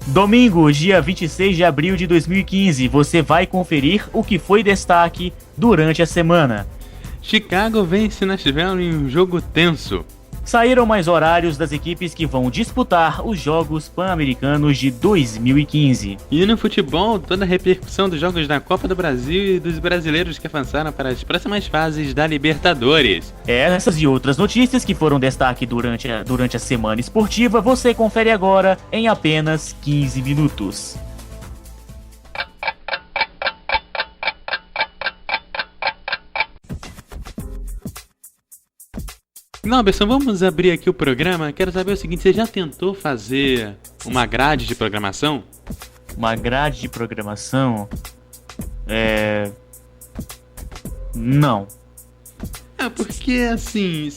Domingo, dia 26 de abril de 2015, você vai conferir o que foi destaque durante a semana. Chicago vence Nashville em um jogo tenso. Saíram mais horários das equipes que vão disputar os Jogos Pan-Americanos de 2015. E no futebol, toda a repercussão dos jogos da Copa do Brasil e dos brasileiros que avançaram para as próximas fases da Libertadores. Essas e outras notícias que foram destaque durante a semana esportiva, você confere agora em apenas 15 minutos. Norberson, vamos abrir aqui o programa. Quero saber o seguinte, você já tentou fazer uma grade de programação? Uma grade de programação? Não. Porque assim,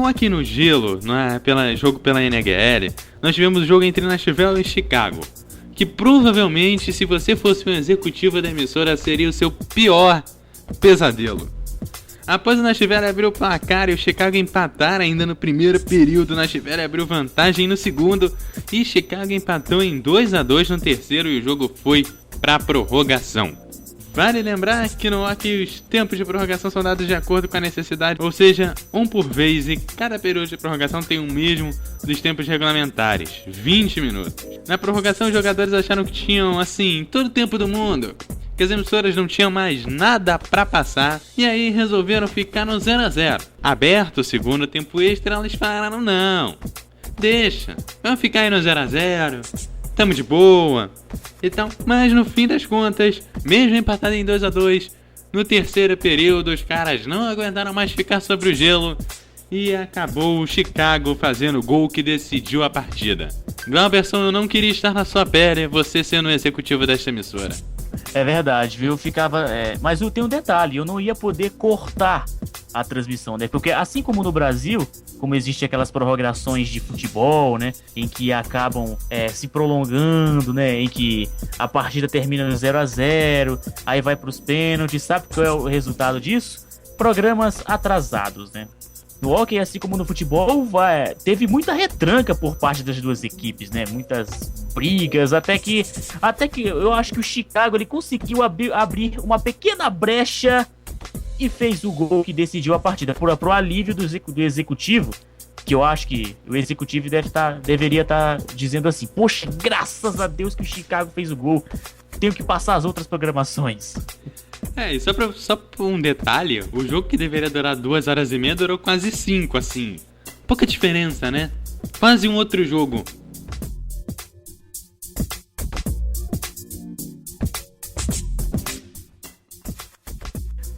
aqui no Gelo, não é, jogo pela NHL, nós tivemos o jogo entre Nashville e Chicago, que provavelmente, se você fosse um executivo da emissora, seria o seu pior pesadelo. Após o Nashville abrir o placar e o Chicago empatar ainda no primeiro período, o Nashville abriu vantagem no segundo e Chicago empatou em 2-2 no terceiro e o jogo foi para prorrogação. Vale lembrar que no hockey os tempos de prorrogação são dados de acordo com a necessidade, ou seja, um por vez, e cada período de prorrogação tem o mesmo dos tempos regulamentares, 20 minutos. Na prorrogação os jogadores acharam que tinham, assim, todo o tempo do mundo, que as emissoras não tinham mais nada pra passar, e aí resolveram ficar no 0-0. Aberto o segundo tempo extra, eles falaram, não, deixa, vamos ficar aí no 0-0, tamo de boa, então, mas no fim das contas, mesmo empatado em 2-2, no terceiro período os caras não aguentaram mais ficar sobre o gelo, e acabou o Chicago fazendo o gol que decidiu a partida. Glauberson, eu não queria estar na sua pele, você sendo o executivo desta emissora. É verdade, viu? Mas tem um detalhe, eu não ia poder cortar a transmissão, né? Porque assim como no Brasil, como existe aquelas prorrogações de futebol, né? Em que acabam se prolongando, né? Em que a partida termina no 0-0, aí vai pros pênaltis, sabe qual é o resultado disso? Programas atrasados, né? No hockey, assim como no futebol, teve muita retranca por parte das duas equipes, né? Muitas brigas, até que eu acho que o Chicago ele conseguiu abrir uma pequena brecha e fez o gol que decidiu a partida. Pro alívio do executivo, que eu acho que o executivo deveria estar dizendo assim, poxa, graças a Deus que o Chicago fez o gol, tenho que passar as outras programações. E só pra um detalhe, o jogo que deveria durar 2h30 durou quase 5, assim. Pouca diferença, né? Quase um outro jogo.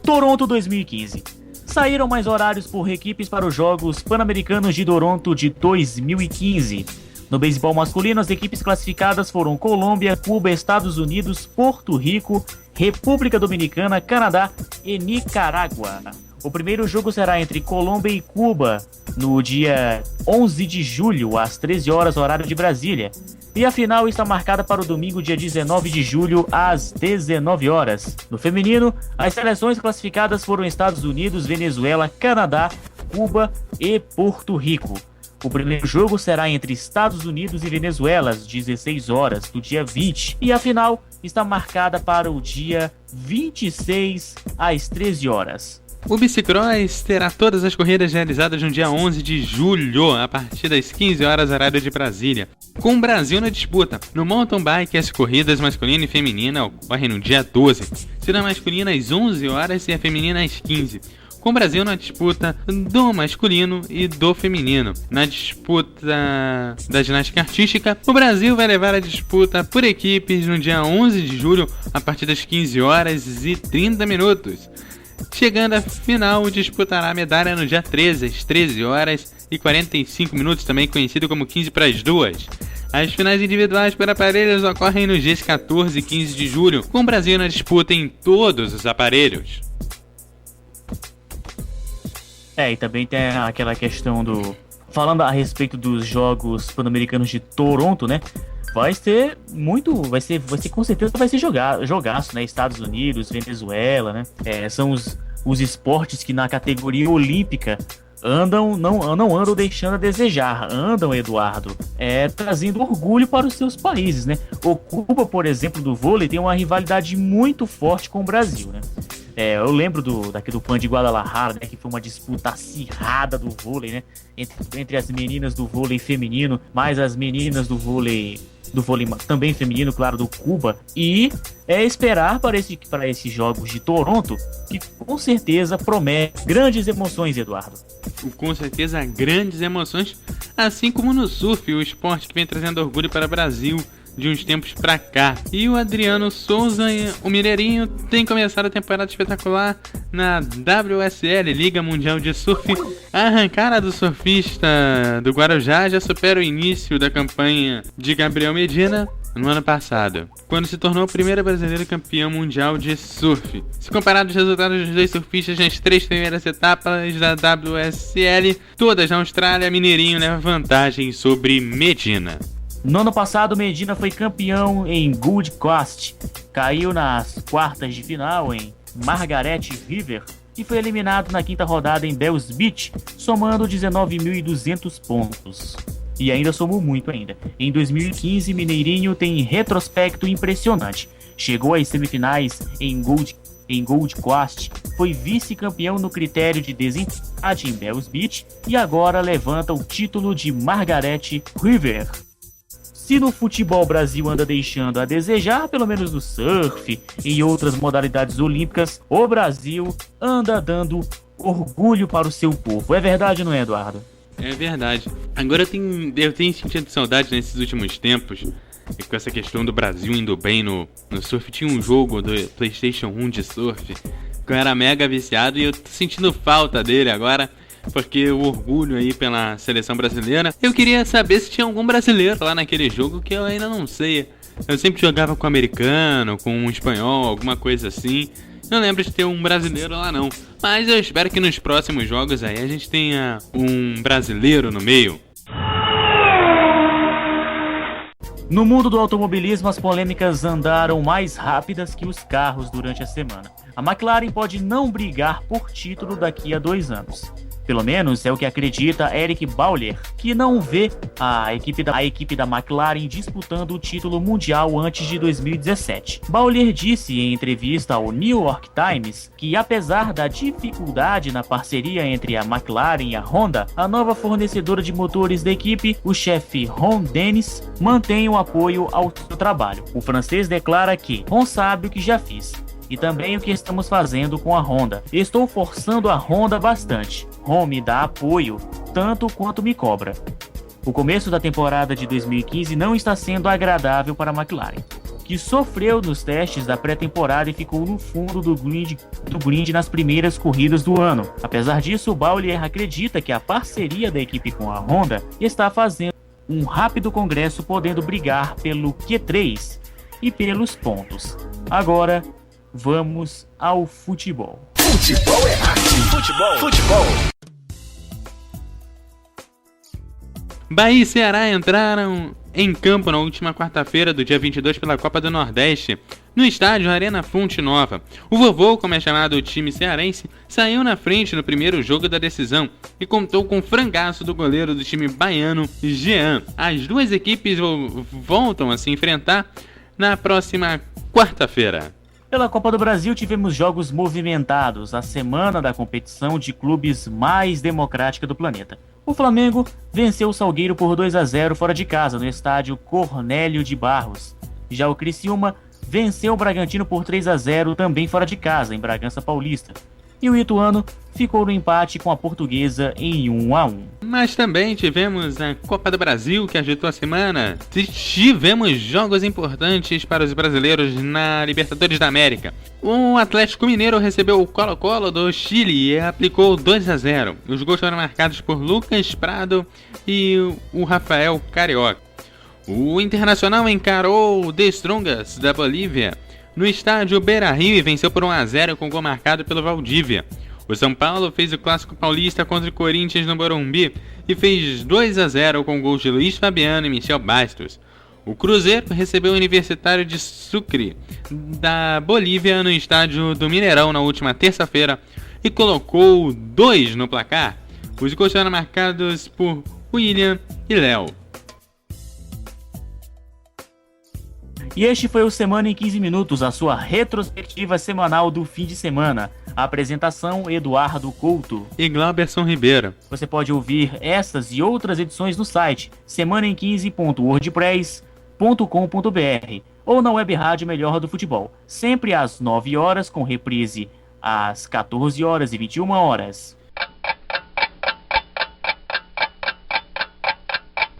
Toronto 2015. Saíram mais horários por equipes para os Jogos Pan-Americanos de Toronto de 2015. No beisebol masculino, as equipes classificadas foram Colômbia, Cuba, Estados Unidos, Porto Rico, República Dominicana, Canadá e Nicarágua. O primeiro jogo será entre Colômbia e Cuba, no dia 11 de julho, às 13 horas, horário de Brasília. E a final está marcada para o domingo, dia 19 de julho, às 19 horas. No feminino, as seleções classificadas foram Estados Unidos, Venezuela, Canadá, Cuba e Porto Rico. O primeiro jogo será entre Estados Unidos e Venezuela, às 16 horas do dia 20. E a final está marcada para o dia 26, às 13 horas. O Bicicross terá todas as corridas realizadas no dia 11 de julho, a partir das 15 horas, horário de Brasília, com o Brasil na disputa. No mountain bike, as corridas masculina e feminina ocorrem no dia 12, sendo a masculina às 11 horas e a feminina às 15. Com o Brasil na disputa do masculino e do feminino. Na disputa da ginástica artística, o Brasil vai levar a disputa por equipes no dia 11 de julho, a partir das 15 horas e 30 minutos. Chegando à final, disputará a medalha no dia 13, às 13 horas e 45 minutos, também conhecido como 15 para as 2. As finais individuais por aparelhos ocorrem nos dias 14 e 15 de julho, com o Brasil na disputa em todos os aparelhos. E também tem aquela questão falando a respeito dos Jogos Pan-Americanos de Toronto, né? Vai ser com certeza vai ser jogaço, né? Estados Unidos, Venezuela, né? São os esportes que na categoria olímpica não andam deixando a desejar, andam, Eduardo, trazendo orgulho para os seus países, né? O Cuba, por exemplo, do vôlei, tem uma rivalidade muito forte com o Brasil, né? Eu lembro daqui do PAN de Guadalajara, né, que foi uma disputa acirrada do vôlei, né? Entre as meninas do vôlei feminino, mais as meninas do vôlei também feminino, claro, do Cuba. E esperar para esses jogos de Toronto, que com certeza promete grandes emoções, Eduardo. Com certeza, grandes emoções, assim como no surf, o esporte que vem trazendo orgulho para o Brasil de uns tempos pra cá. E o Adriano Souza, o Mineirinho, tem começado a temporada espetacular na WSL, Liga Mundial de Surf. A arrancada do surfista do Guarujá já supera o início da campanha de Gabriel Medina no ano passado, quando se tornou o primeiro brasileiro campeão mundial de surf. Se comparar os resultados dos dois surfistas nas 3 primeiras etapas da WSL, todas na Austrália, Mineirinho leva vantagem sobre Medina. No ano passado, Medina foi campeão em Gold Coast, caiu nas quartas de final em Margaret River e foi eliminado na 5ª rodada em Bells Beach, somando 19.200 pontos. E ainda somou muito ainda. Em 2015, Mineirinho tem retrospecto impressionante. Chegou às semifinais em Gold Coast, foi vice-campeão no critério de desempate em Bells Beach e agora levanta o título de Margaret River. Se no futebol o Brasil anda deixando a desejar, pelo menos no surf e em outras modalidades olímpicas, o Brasil anda dando orgulho para o seu povo. É verdade, não é, Eduardo? É verdade. Agora eu tenho sentido saudade nesses últimos tempos, com essa questão do Brasil indo bem no surf. Tinha um jogo do PlayStation 1 de surf que eu era mega viciado e eu tô sentindo falta dele agora, porque o orgulho aí pela seleção brasileira. Eu queria saber se tinha algum brasileiro lá naquele jogo, que eu ainda não sei. Eu sempre jogava com americano, com um espanhol, alguma coisa assim. Não lembro de ter um brasileiro lá não. Mas eu espero que nos próximos jogos aí a gente tenha um brasileiro no meio. No mundo do automobilismo, as polêmicas andaram mais rápidas que os carros durante a semana. A McLaren pode não brigar por título daqui a 2 anos. Pelo menos é o que acredita Eric Bauer, que não vê a equipe da McLaren disputando o título mundial antes de 2017. Bauer disse em entrevista ao New York Times que, apesar da dificuldade na parceria entre a McLaren e a Honda, a nova fornecedora de motores da equipe, o chefe Ron Dennis, mantém o apoio ao seu trabalho. O francês declara que Ron sabe o que já fiz e também o que estamos fazendo com a Honda. Estou forçando a Honda bastante. Ron me dá apoio, tanto quanto me cobra. O começo da temporada de 2015 não está sendo agradável para a McLaren, que sofreu nos testes da pré-temporada e ficou no fundo do grid nas primeiras corridas do ano. Apesar disso, Bauer acredita que a parceria da equipe com a Honda está fazendo um rápido congresso, podendo brigar pelo Q3 e pelos pontos. Agora, vamos ao futebol. Futebol é arte. Futebol. Bahia e Ceará entraram em campo na última quarta-feira do dia 22 pela Copa do Nordeste, no estádio Arena Fonte Nova. O Vovô, como é chamado o time cearense, saiu na frente no primeiro jogo da decisão e contou com o frangaço do goleiro do time baiano, Jean. As duas equipes voltam a se enfrentar na próxima quarta-feira. Pela Copa do Brasil tivemos jogos movimentados, a semana da competição de clubes mais democrática do planeta. O Flamengo venceu o Salgueiro por 2-0 fora de casa, no estádio Cornélio de Barros. Já o Criciúma venceu o Bragantino por 3-0 também fora de casa, em Bragança Paulista. E o Ituano ficou no empate com a Portuguesa em 1-1. Mas também tivemos a Copa do Brasil, que agitou a semana. Tivemos jogos importantes para os brasileiros na Libertadores da América. O Atlético Mineiro recebeu o Colo-Colo do Chile e aplicou 2-0. Os gols foram marcados por Lucas Prado e o Rafael Carioca. O Internacional encarou o The Strongest da Bolívia no estádio Beira-Rio e venceu por 1-0 com gol marcado pelo Valdívia. O São Paulo fez o Clássico Paulista contra o Corinthians no Morumbi e fez 2-0 com gols de Luiz Fabiano e Michel Bastos. O Cruzeiro recebeu o Universitário de Sucre da Bolívia no estádio do Mineirão na última terça-feira e colocou 2 no placar. Os gols foram marcados por William e Léo. E este foi o Semana em 15 Minutos, a sua retrospectiva semanal do fim de semana. A apresentação, Eduardo Couto. E Glauberson Ribeiro. Você pode ouvir essas e outras edições no site semanaem15.wordpress.com.br ou na web rádio Melhor do Futebol, sempre às 9 horas, com reprise às 14 horas e 21 horas.